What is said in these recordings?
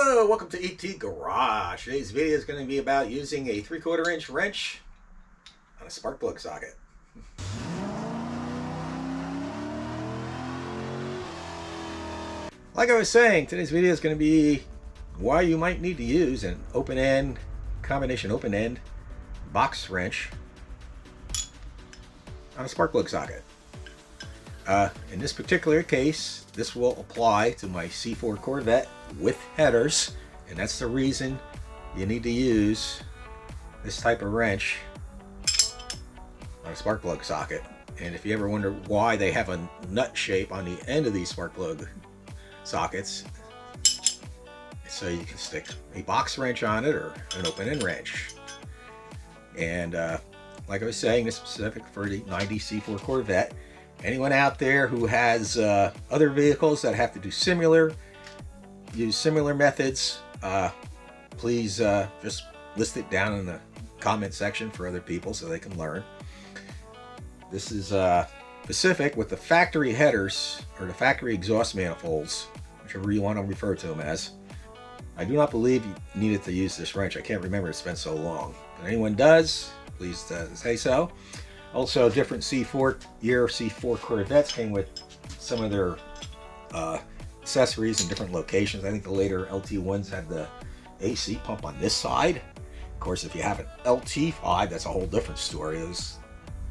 Hello, welcome to ET Garage. Today's video is going to be about using a 3/4 inch wrench on a spark plug socket. Like I was saying, today's video is going to be why you might need to use an open-end, combination open-end box wrench on a spark plug socket. In this particular case, this will apply to my C4 Corvette with headers, and that's the reason you need to use this type of wrench on a spark plug socket. And if you ever wonder why they have a nut shape on the end of these spark plug sockets, so you can stick a box wrench on it or an open-end wrench. And like I was saying, this is specific for the 90 C4 Corvette. Anyone out there who has other vehicles that have to do use similar methods, please just list it down in the comment section for other people so they can learn. This is specific with the factory headers or the factory exhaust manifolds, whichever you want to refer to them as. I do not believe you needed to use this wrench. I can't remember, it's been so long. If anyone does, please say so. Also, different C4 Corvettes came with some of their accessories in different locations. I think the later LT1s had the AC pump on this side. Of course, if you have an LT5, that's a whole different story. Those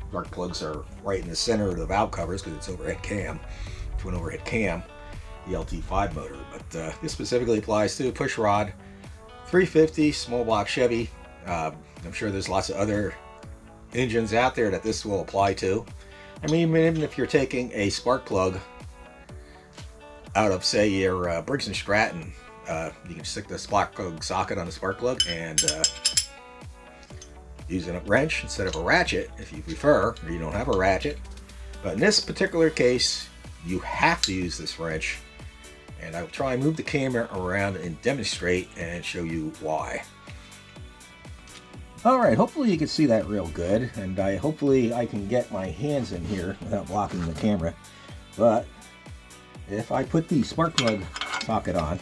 spark plugs are right in the center of the valve covers because it's overhead cam. Twin overhead cam, the LT5 motor. But this specifically applies to a push rod, 350 small block Chevy. I'm sure there's lots of other engines out there that this will apply to. I mean, even if you're taking a spark plug out of, say, your Briggs & Stratton, you can stick the spark plug socket on the spark plug and use a wrench instead of a ratchet if you prefer, or you don't have a ratchet. But in this particular case, you have to use this wrench, and I'll try and move the camera around and demonstrate and show you why. Alright, hopefully you can see that real good, and hopefully I can get my hands in here without blocking the camera. But if I put the spark plug socket on,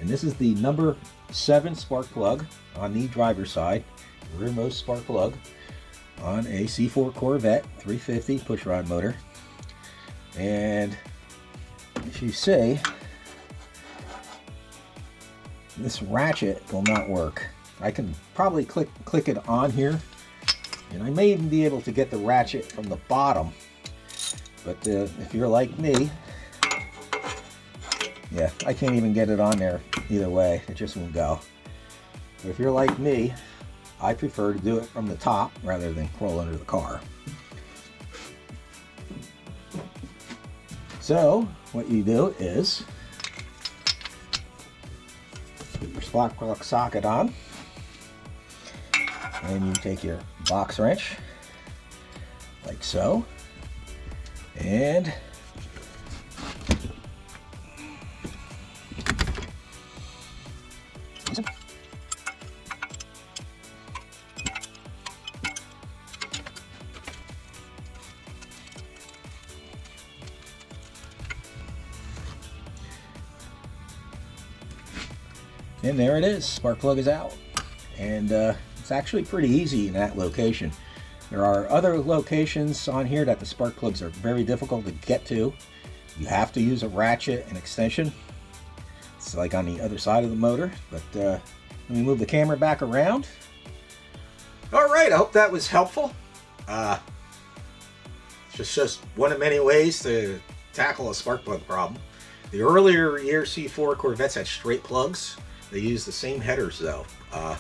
and this is the number 7 spark plug on the driver's side, rearmost spark plug on a C4 Corvette 350 pushrod motor, and as you see, this ratchet will not work. I can probably click it on here, and I may even be able to get the ratchet from the bottom, but if you're like me, yeah, I can't even get it on there either way. It just won't go. But if you're like me, I prefer to do it from the top rather than crawl under the car. So what you do is put your spark plug socket on, and you take your box wrench like so, and there it is. Spark plug is out, and it's actually pretty easy in that location. There are other locations on here that the spark plugs are very difficult to get to. You have to use a ratchet and extension. It's like on the other side of the motor. But let me move the camera back around. Alright, I hope that was helpful. It's just one of many ways to tackle a spark plug problem. The earlier year C4 Corvettes had straight plugs. They use the same headers though,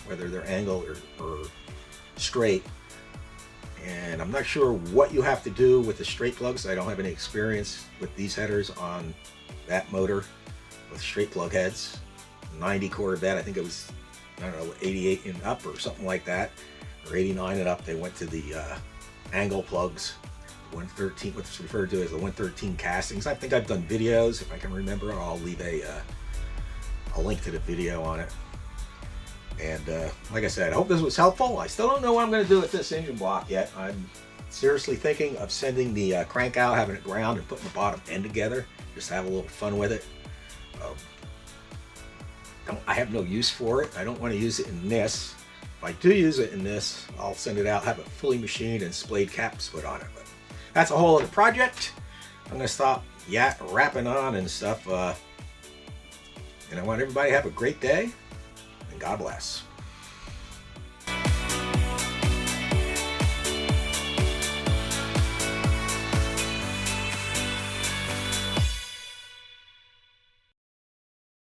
whether they're angled or straight. And I'm not sure what you have to do with the straight plugs. I don't have any experience with these headers on that motor with straight plug heads. 90 Corvette, I think it was, I don't know, 88 and up or something like that, or 89 and up. They went to the angle plugs, 113, what's referred to as the 113 castings. I think I've done videos. If I can remember, I'll leave a link to the video on it. And like I said, I hope this was helpful. I still don't know what I'm going to do with this engine block yet. I'm seriously thinking of sending the crank out, having it ground, and putting the bottom end together, just to have a little fun with it. I have no use for it. I don't want to use it in this. If I do use it in this, I'll send it out, have it fully machined and splayed caps put on it. But that's a whole other project. I'm gonna stop rapping on and stuff. And I want everybody to have a great day, and God bless.